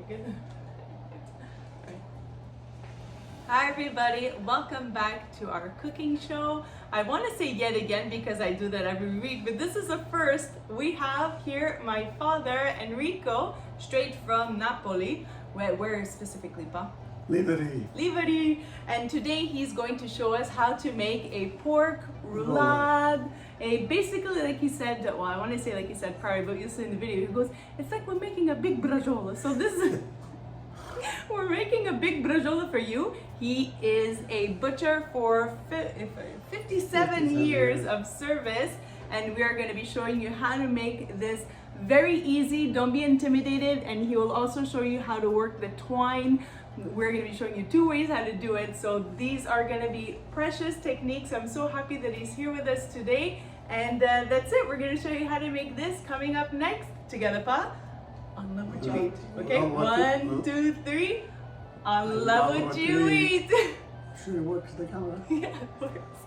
Good. Hi everybody, welcome back to our cooking show. I want to say yet again because I do that every week, but this is the first. We have here my father, Enrico, straight from Napoli. Where specifically, Pa? Liveri. And today he's going to show us how to make a porcroulade. Basically, like he said, well, I want to say like he said prior, but you'll see in the video, he goes, it's like we're making a big braciole. So this is, we're making a big braciole for you. He is a butcher for 57 years of service, and we are going to be showing you how to make this very easy. Don't be intimidated, and he will also show you how to work the twine. We're going to be showing you 2 ways how to do it. So these are going to be precious techniques. I'm so happy that he's here with us today. And that's it. We're going to show you how to make this coming up next. Together, Pa? On Love What You Eat. Okay, 1, 2, 3. On Love What You Eat. Sure it works the camera. Yeah, it works.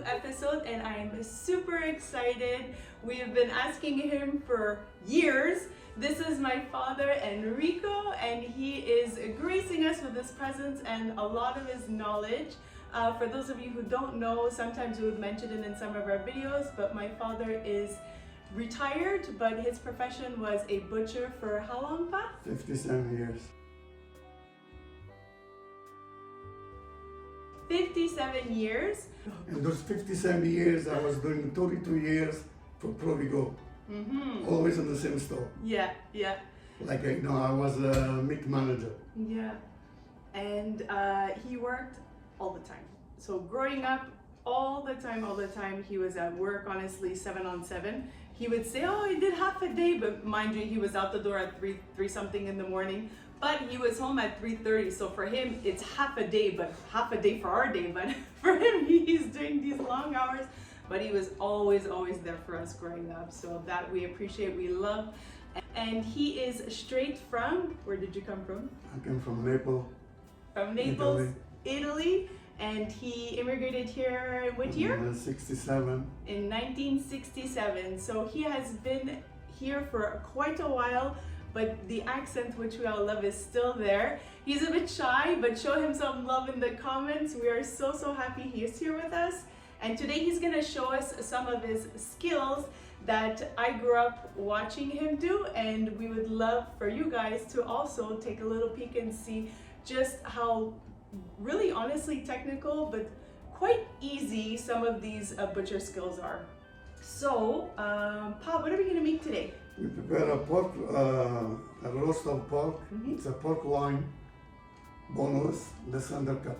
Episode, and I am super excited. We have been asking him for years. This is my father Enrico, and he is gracing us with his presence and a lot of his knowledge. For those of you who don't know, sometimes we would mention it in some of our videos, but my father is retired, but his profession was a butcher for how long, Pa? 57 years. 57 years. In those 57 years, I was doing 32 years for Provigo. Always in the same store. Yeah. Like, I was a meat manager. Yeah. And he worked all the time. So growing up, all the time, he was at work, honestly, 7 on 7. He would say, oh, I did half a day, but mind you, he was out the door at 3 something in the morning. But he was home at 3:30, so for him, it's half a day, but half a day for our day. But for him, he's doing these long hours. But he was always there for us growing up. So that we appreciate, we love. And he is straight from, where did you come from? I came from Naples. From Naples, Italy. And he immigrated here in what year? In 67. In 1967. So he has been here for quite a while, but the accent, which we all love, is still there. He's a bit shy, but show him some love in the comments. We are so happy he is here with us. And today he's gonna show us some of his skills that I grew up watching him do, and we would love for you guys to also take a little peek and see just how really honestly technical, but quite easy some of these butcher skills are. So, Pa, what are we gonna make today? We prepare a pork, a roast of pork. It's a pork loin, boneless, this undercut.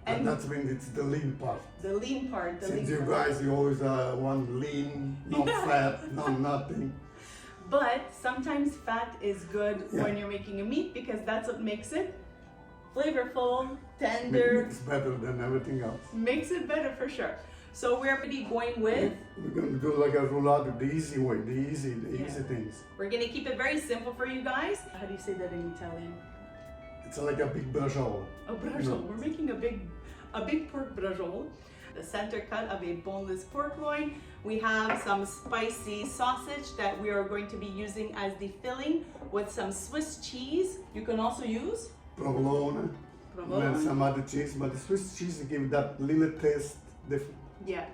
And that's when it's the lean part. The lean part. Since you guys, you always want lean, no fat, no nothing. But sometimes fat is good when you're making a meat, because that's what makes it flavorful, tender. It's better than everything else. Makes it better for sure. So we're going to be going with? We're going to do like a roulade, the easy way, the easy things. We're going to keep it very simple for you guys. How do you say that in Italian? It's like a big braciole. A braciole. You know. We're making a big pork braciole. The center cut of a boneless pork loin. We have some spicy sausage that we are going to be using as the filling with some Swiss cheese. You can also use provolone. And some other cheese, but the Swiss cheese gives that little taste different. Yeah.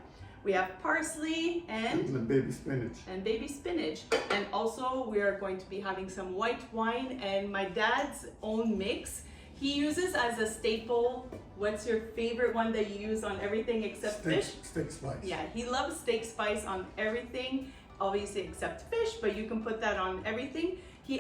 We have parsley and the baby spinach. And also we are going to be having some white wine and my dad's own mix. He uses as a staple. What's your favorite one that you use on everything except fish? Steak spice. Yeah, he loves steak spice on everything, obviously except fish, but you can put that on everything. He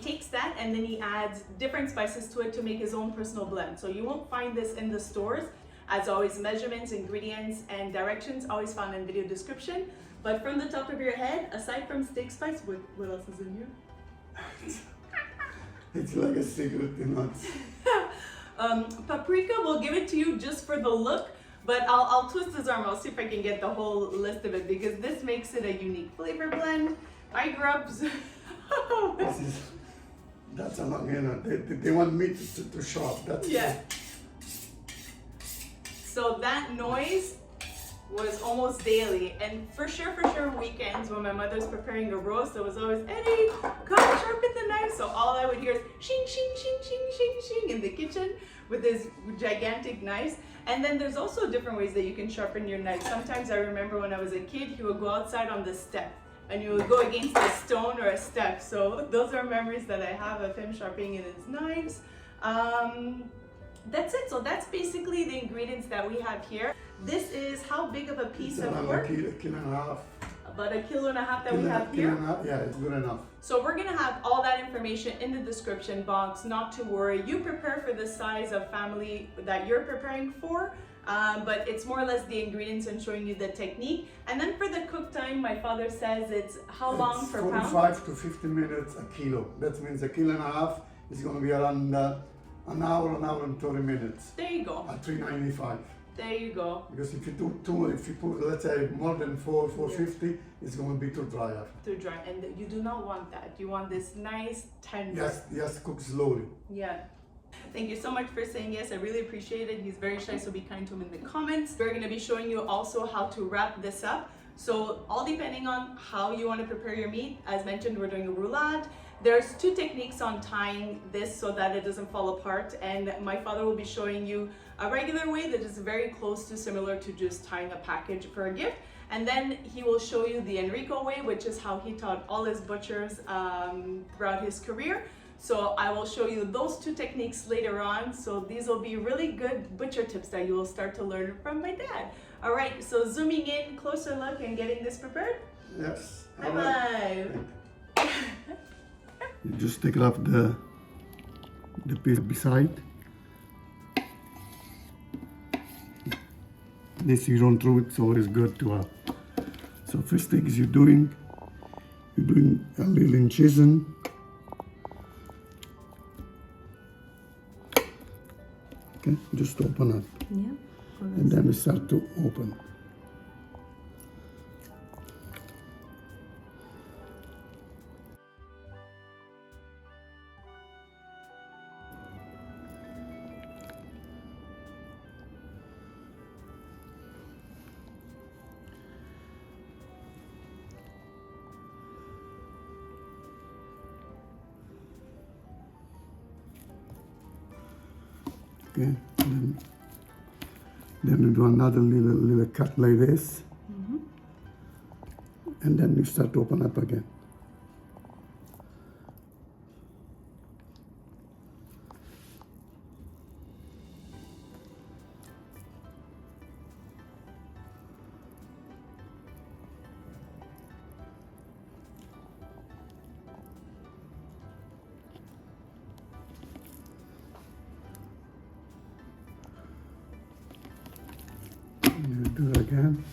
takes that and then he adds different spices to it to make his own personal blend. So you won't find this in the stores. As always, measurements, ingredients, and directions always found in video description. But from the top of your head, aside from steak spice, what else is in here? It's like a secret, you know. Paprika, we'll give it to you just for the look, but I'll twist his arm. I'll see if I can get the whole list of it, because this makes it a unique flavor blend. I grew up. That's a long, they want me to show up. That's So that noise was almost daily, and for sure weekends when my mother's preparing a roast, it was always, Eddie, cut your kitchen with his gigantic knives. And then there's also different ways that you can sharpen your knife. Sometimes I remember when I was a kid, he would go outside on the step and you would go against a stone or a step. So those are memories that I have of him sharpening his knives. That's it. So that's basically the ingredients that we have here. This is how big of a piece of pork? A kilo and a half. About 1.5 kilos that we have here. Yeah, it's good enough. So we're gonna have all that information in the description box, not to worry. You prepare for the size of family that you're preparing for, but it's more or less the ingredients and showing you the technique. And then for the cook time, my father says it's how long per pound? 45 to 50 minutes a kilo. That means 1.5 kilos is gonna be around an hour and 30 minutes. There you go. At 395. There you go. Because if you do two, if you put, let's say, more than 450, it's going to be too dry after. Too dry, and you do not want that. You want this nice tender. Yes, cook slowly. Yeah. Thank you so much for saying yes. I really appreciate it. He's very shy, so be kind to him in the comments. We're going to be showing you also how to wrap this up. So all depending on how you want to prepare your meat. As mentioned, we're doing a roulade. There's 2 techniques on tying this so that it doesn't fall apart, and my father will be showing you a regular way that is very close to similar to just tying a package for a gift, and then he will show you the Enrico way, which is how he taught all his butchers throughout his career. So I will show you those 2 techniques later on. So these will be really good butcher tips that you will start to learn from my dad. All right, so zooming in, closer look and getting this prepared. Yes. Bye-bye. You just take off the piece beside. This you run through it, so it's good to have. So first thing is you're doing a little incision. Okay, just open up. Yeah. And then we start to open. Okay, then we do another little cut like this, and then you start to open up again. You do it again.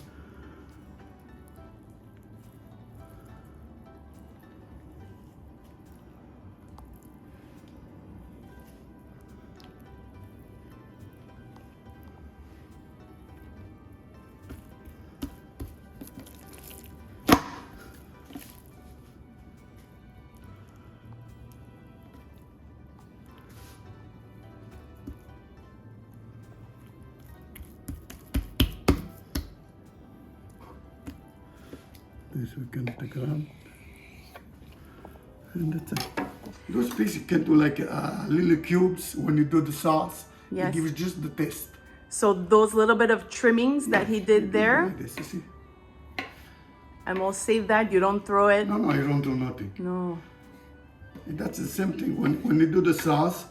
This we can take around, and that's it. Those pieces you can do like little cubes when you do the sauce. Yes. It gives just the taste. So those little bit of trimmings that he did there, Like this, you see? and we'll save that. You don't throw it. No, you don't do nothing. No. And that's the same thing. When you do the sauce,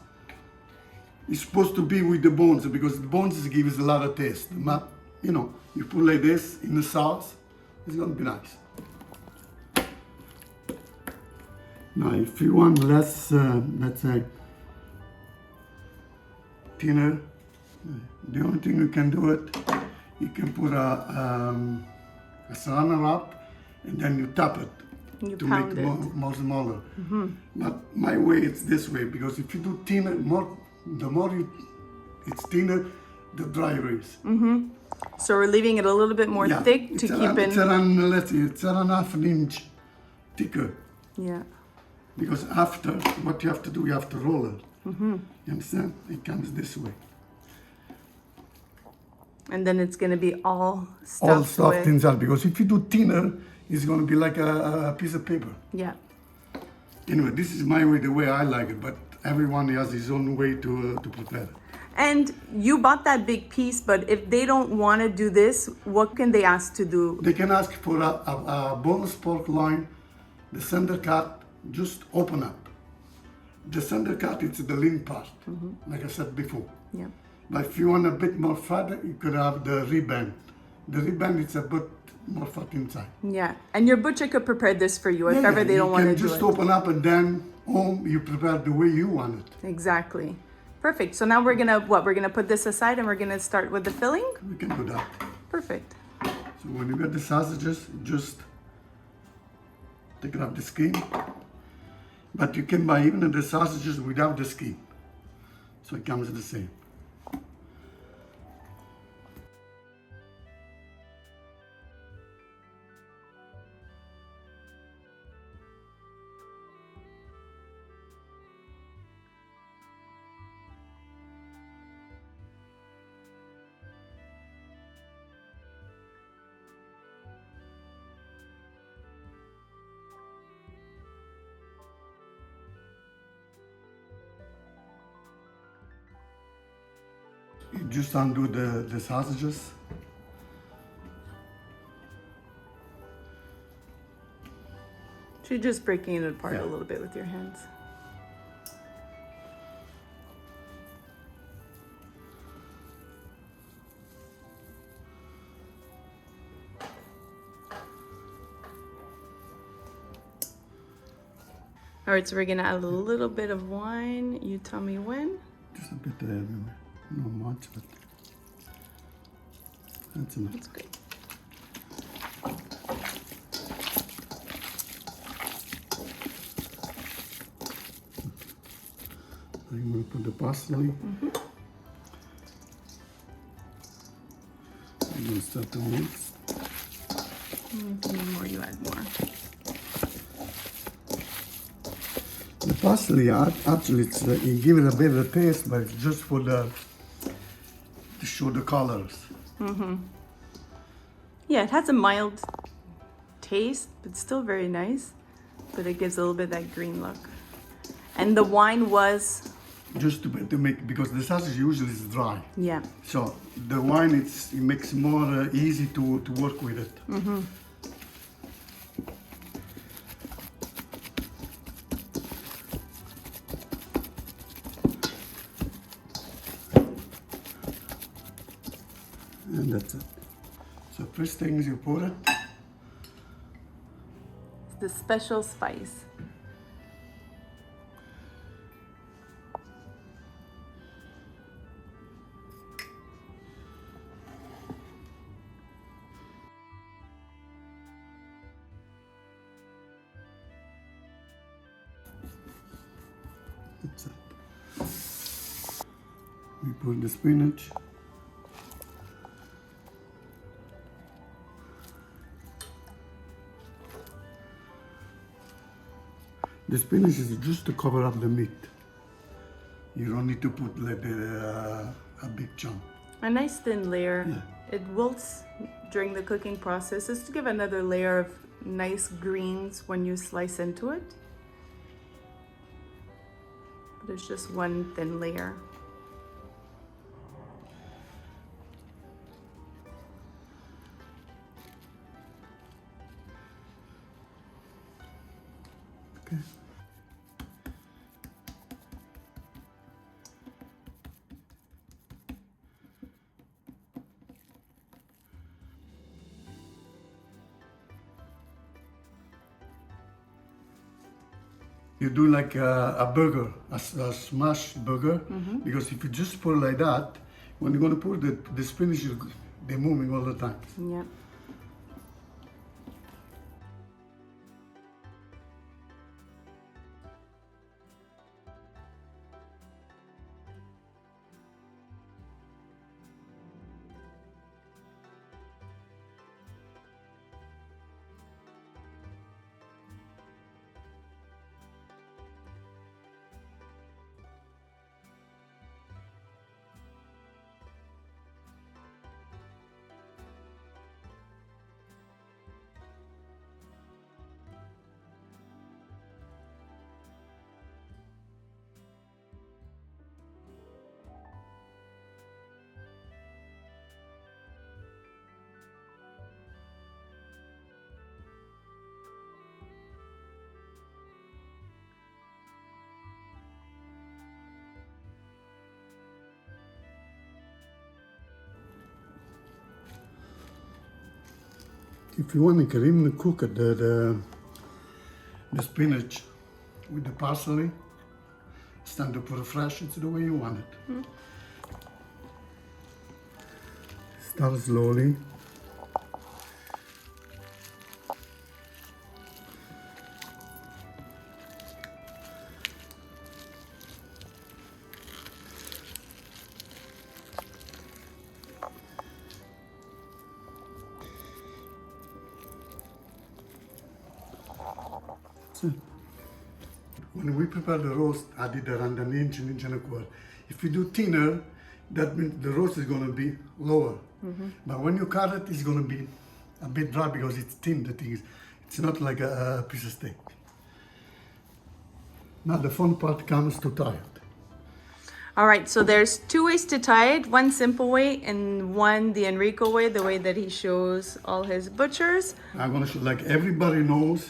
it's supposed to be with the bones because the bones gives a lot of taste. You know, you put like this in the sauce, it's gonna be nice. Now, if you want less, let's say, thinner, the only thing you can do it, you can put a serrano wrap and then you tap it You to pound make it. more smaller. But my way, it's this way because if you do thinner, the more it's thinner, the drier it is. So we're leaving it a little bit more thick to keep It's in. around, let's see, it's around half an inch thicker. Yeah. Because after, what you have to do, you have to roll it. You understand? It comes this way. And then it's gonna be all stuffed All stuffed with. inside. Because if you do thinner, it's going to be like a piece of paper. Yeah. Anyway, this is my way, the way I like it. But everyone has his own way to prepare it. And you bought that big piece, but if they don't want to do this, what can they ask to do? They can ask for a boneless pork loin, the center cut, just open up. The center cut, it's the lean part, like I said before. Yeah. But if you want a bit more fat, you could have the rib-end. The rib-end, it's a bit more fat inside. Yeah. And your butcher could prepare this for you if Yeah, ever they don't want to you do can just it. open up and then home you prepare the way you want it. Exactly. Perfect. So now we're gonna We're gonna put this aside and we're gonna start with the filling. We can do that. Perfect. So when you get the sausages, just take it off the skin. But you can buy even the sausages without the skin. So it comes the same. You just undo the sausages. So you're just breaking it apart Yeah. a little bit with your hands. All right, so we're gonna add a little bit of wine. You tell me when. Just a bit everywhere. Not much, but that's enough. That's good. I'm going to put the parsley. I'm going to start to mix. If you need more, you add more. The parsley, actually, it gives it a bit of taste, but it's just for to show the colors. Yeah, it has a mild taste, but still very nice. But it gives a little bit of that green look. And the wine was, Just to make, because the sausage usually is dry. yeah. So the wine, it makes more easy to work with it. And that's it. So first thing is you pour it. It's the special spice. That's it. We put the spinach. The spinach is just to cover up the meat. You don't need to put like a big chunk. A nice thin layer. Yeah. It wilts during the cooking process just to give another layer of nice greens when you slice into it. But it's just one thin layer. Okay. You do like a burger, a smash burger, because if you just pour like that, when you're gonna pour the spinach, they're moving all the time. Yeah. If you want, you can even cook it, the spinach with the parsley. It's time to put it fresh. It's the way you want it. Start slowly. When we prepare the roast, I did around an inch and a quarter. If you do thinner, that means the roast is going to be lower. But when you cut it, it's going to be a bit dry because it's thin. The thing is, it's not like a piece of steak. Now the fun part comes to tie it. All right, so there's two ways to tie it. One simple way and one the Enrico way, the way that he shows all his butchers. I'm going to show, like everybody knows,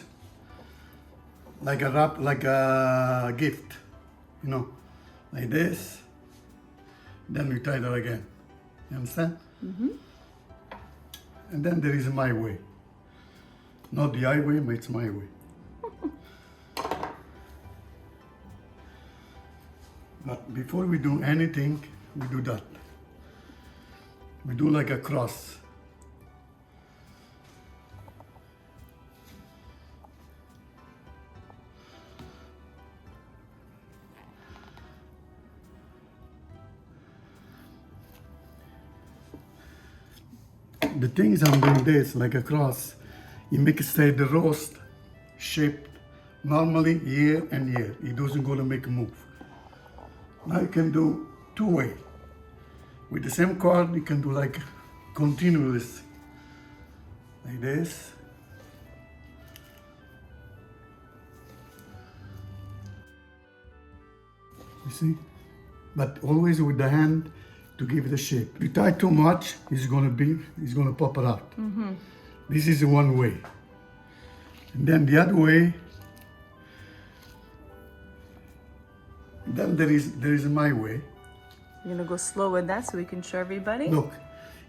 like a wrap, like a gift, you know, like this. Then we tie it again. You understand? And then there is my way. Not the highway, but it's my way. But before we do anything, we do that. We do like a cross. The thing is, I'm doing this like a cross. You make it stay the roast shaped normally here and here. It doesn't go to make a move. Now you can do two way. With the same cord, you can do like continuous, like this. You see? But always with the hand to give it a shape. If you tie too much, it's gonna pop it out. This is one way. And then the other way, then there is my way. You're gonna go slow with that so we can show everybody. Look,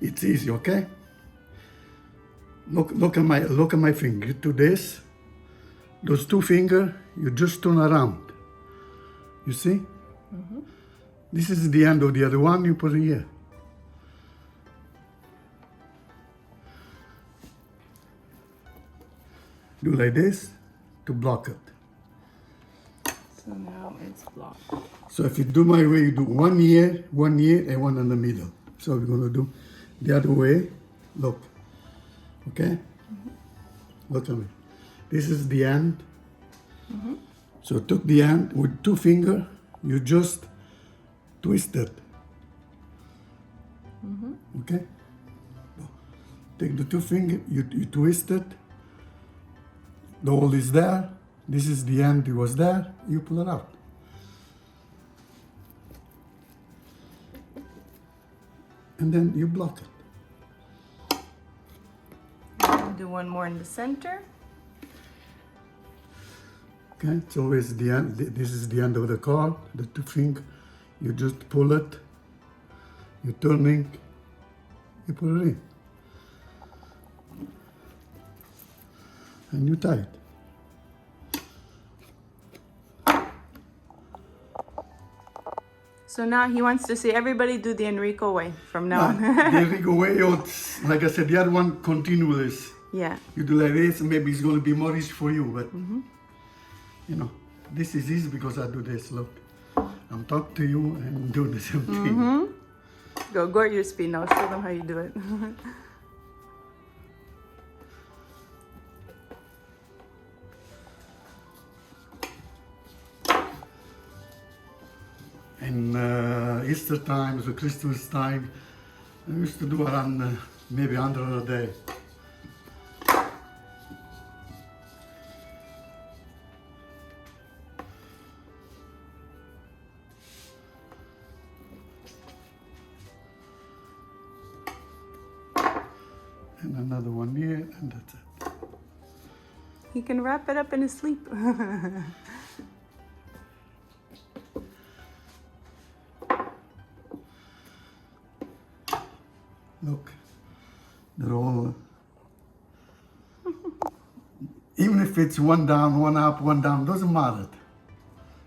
it's easy, okay? Look at my finger. To this, those two fingers, you just turn around. You see? This is the end of the other one. You put it here. Do like this to block it. So now it's blocked. So if you do my way, you do one here, and one in the middle. So we're gonna do the other way. Look, okay? Look at me. This is the end. So took the end with two fingers. You just twist it. Okay? Take the two fingers. You twist it. The hole is there. This is the end. It was there. You pull it out. And then you block it. Do one more in the center. Okay, it's always the end. This is the end of the cord. The two fingers. You just pull it. You're turning. You put it in. And you tie it. So now he wants to say everybody do the Enrico way from now on. The Enrico way, like I said, the other one continuous. Yeah. You do like this, maybe it's going to be more easy for you, but you know, this is easy because I do this. Look, I'm talking to you and doing the same thing. Go at your speed now. Show them how you do it. In Easter times or Christmas time, I used to do around maybe 100 a day. And another one here, and that's it. He can wrap it up in his sleep. Look, they're all Even if it's one down, one up, one down, doesn't matter.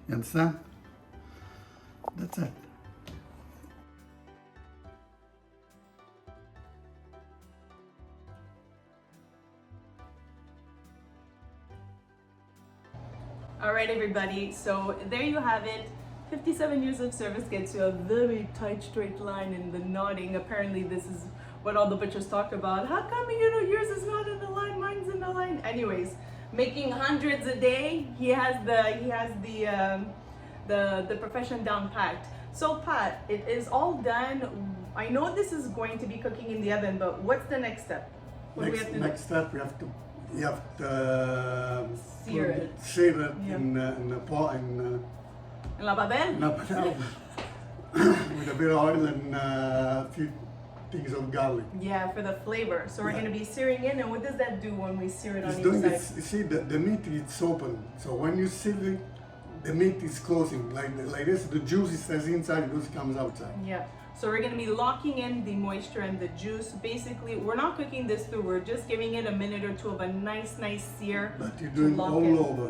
You understand? That's it. All right, everybody, so there you have it. 57 years of service gets you a very tight straight line in the knotting. Apparently this is what all the butchers talk about. How come, yours is not in the line, mine's in the line? Anyways, making hundreds a day, he has the profession down packed. So Pat, it is all done. I know this is going to be cooking in the oven, but what's the next step? What do we have to do? Next step, you have to Sear it. Sear it Yeah. in a pot La Babel? with a bit of oil and a few things of garlic. Yeah, for the flavor. So we're Yeah. going to be searing in, and what does that do when we sear it on It's each doing side? it, you see, the meat is open. So when you seal it, the meat is closing. Like this, the juice stays inside, it just comes outside. Yeah. So we're going to be locking in the moisture and the juice. Basically, we're not cooking this through. We're just giving it a minute or two of a nice sear. But you're to doing lock all in over.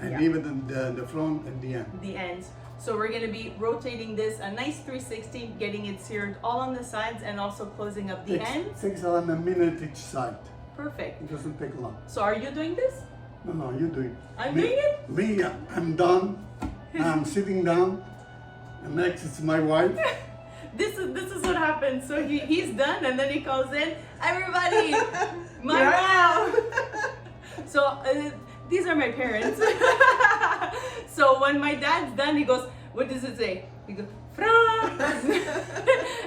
And Yeah. even the front and the end. the ends. So we're going to be rotating this a nice 360, getting it seared all on the sides and also closing up the ends. Takes around a minute each side. Perfect. It doesn't take long. So are you doing this? No, you do it. I'm doing it? Me, I'm done. I'm sitting down. And next it's my wife. This is what happens. So he's done, and then he calls in, everybody, my mom. So these are my parents. So when my dad's done, he goes, what does it say? He goes, Fran,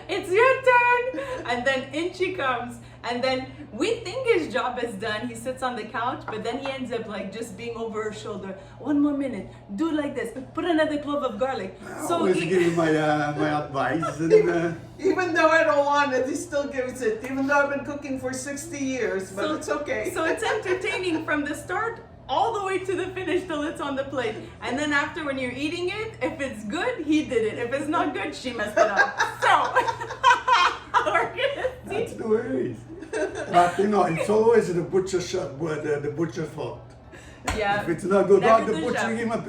it's your turn. And then in she comes. And then we think his job is done. He sits on the couch, but then he ends up like just being over her shoulder. 1 more minute. Do like this. Put another clove of garlic. I So always give him my advice. And, Even though I don't want it, he still gives it. Even though I've been cooking for 60 years, but it's okay. So it's entertaining from the start all the way to the finish till it's on the plate. And then after, when you're eating it, if it's good, he did it. If it's not good, she messed it up. So we're gonna see. that's the way it is. But it's always the butcher shop, the butcher fault. Yeah. If it's not good, Never the the butcher chef. give him A if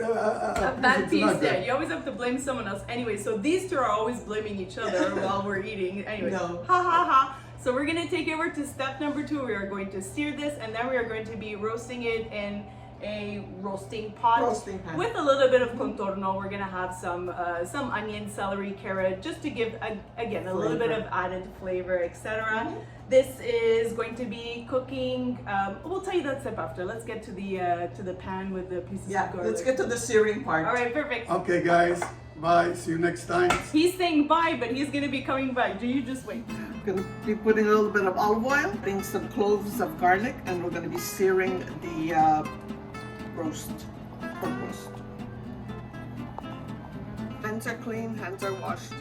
bad it's piece, not yeah. good. You always have to blame someone else. Anyway, so these two are always blaming each other while we're eating. Anyway, No. ha ha ha. So we're gonna take over to step number 2. We are going to sear this, and then we are going to be roasting it in a roasting pot Roasting pan. with a little bit of contorno. We're gonna have some onion, celery, carrot, just to give again a little bit of added flavor, etc. This is going to be cooking. We'll tell you that step after. Let's get to the pan with the pieces Yeah, of garlic. let's get to the searing part. All right, perfect. Okay, guys. Bye. See you next time. He's saying bye, but he's gonna be coming back. Do you just wait? I'm gonna be putting a little bit of olive oil, putting some cloves of garlic, and we're gonna be searing the pork roast. Hands are clean, hands are washed.